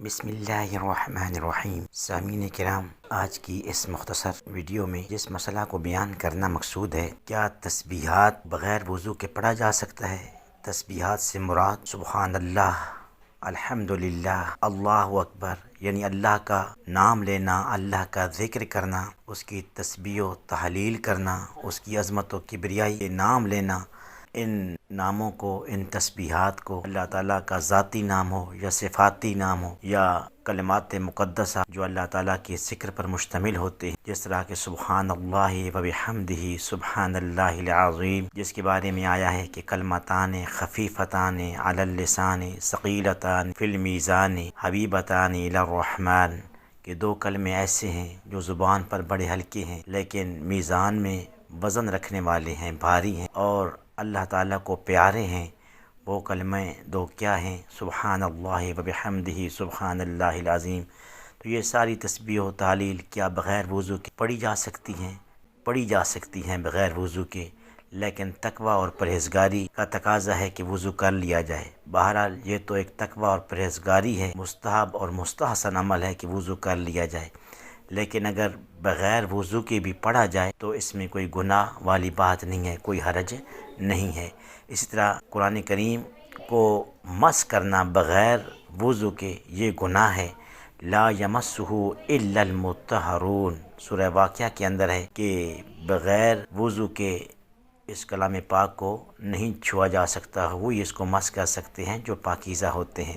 بسم اللہ الرحمن الرحیم۔ سامعین کرام، آج کی اس مختصر ویڈیو میں جس مسئلہ کو بیان کرنا مقصود ہے، کیا تسبیحات بغیر وضو کے پڑھا جا سکتا ہے؟ تسبیحات سے مراد سبحان اللہ، الحمدللہ، اللہ اکبر، یعنی اللہ کا نام لینا، اللہ کا ذکر کرنا، اس کی تسبیح و تحلیل کرنا، اس کی عظمت و کبریائی کے نام لینا۔ ان ناموں کو، ان تسبیحات کو اللہ تعالیٰ کا ذاتی نام ہو یا صفاتی نام ہو یا کلمات مقدسہ جو اللہ تعالیٰ کے ذکر پر مشتمل ہوتے ہیں، جس طرح کہ سبحان اللہ و بحمدہ سبحان اللہ العظیم، جس کے بارے میں آیا ہے کہ کلمتان خفیفتان علی اللسان ثقیلتان فی المیزان حبیبتان الی الرحمن، کہ دو کلمے ایسے ہیں جو زبان پر بڑے ہلکے ہیں لیکن میزان میں وزن رکھنے والے ہیں، بھاری ہیں اور اللہ تعالیٰ کو پیارے ہیں۔ وہ کلمے دو کیا ہیں؟ سبحان اللہ و بحمدہ سبحان اللہ العظیم۔ تو یہ ساری تسبیح و تحلیل کیا بغیر وضو کے پڑھی جا سکتی ہیں؟ پڑھی جا سکتی ہیں بغیر وضو کے، لیکن تقوی اور پرہیزگاری کا تقاضا ہے کہ وضو کر لیا جائے۔ بہرحال یہ تو ایک تقوی اور پرہیزگاری ہے، مستحب اور مستحسن عمل ہے کہ وضو کر لیا جائے، لیکن اگر بغیر وضو کے بھی پڑھا جائے تو اس میں کوئی گناہ والی بات نہیں ہے، کوئی حرج نہیں ہے۔ اسی طرح قرآن کریم کو مس کرنا بغیر وضو کے یہ گناہ ہے۔ لا یمسہ الا المطہرون، سورہ واقعہ کے اندر ہے کہ بغیر وضو کے اس کلام پاک کو نہیں چھوا جا سکتا، وہی اس کو مس کر سکتے ہیں جو پاکیزہ ہوتے ہیں۔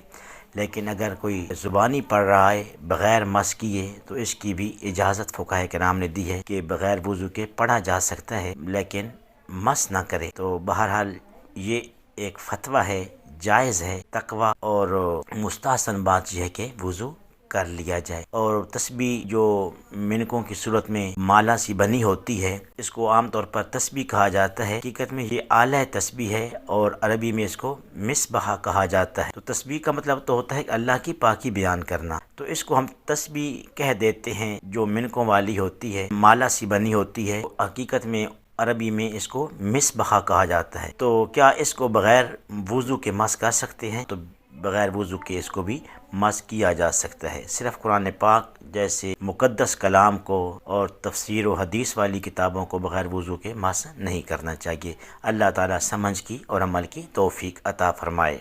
لیکن اگر کوئی زبانی پڑھ رہا ہے بغیر مس کیے تو اس کی بھی اجازت فقہاء کرام نے دی ہے کہ بغیر وضو کے پڑھا جا سکتا ہے لیکن مس نہ کرے۔ تو بہرحال یہ ایک فتویٰ ہے، جائز ہے۔ تقوی اور مستحسن بات یہ ہے کہ وضو کر لیا جائے۔ اور تسبیح جو منکوں کی صورت میں مالا سی بنی ہوتی ہے، اس کو عام طور پر تسبیح کہا جاتا ہے۔ حقیقت میں یہ آلہ تسبیح ہے اور عربی میں اس کو مصباح کہا جاتا ہے۔ تو تسبیح کا مطلب تو ہوتا ہے کہ اللہ کی پاکی بیان کرنا، تو اس کو ہم تسبیح کہہ دیتے ہیں جو منکوں والی ہوتی ہے، مالا سی بنی ہوتی ہے۔ حقیقت میں عربی میں اس کو مصباح کہا جاتا ہے۔ تو کیا اس کو بغیر وضو کے مس کر سکتے ہیں؟ تو بغیر وضو کے اس کو بھی مس کیا جا سکتا ہے۔ صرف قرآن پاک جیسے مقدس کلام کو اور تفسیر و حدیث والی کتابوں کو بغیر وضو کے مس نہیں کرنا چاہیے۔ اللہ تعالیٰ سمجھ کی اور عمل کی توفیق عطا فرمائے۔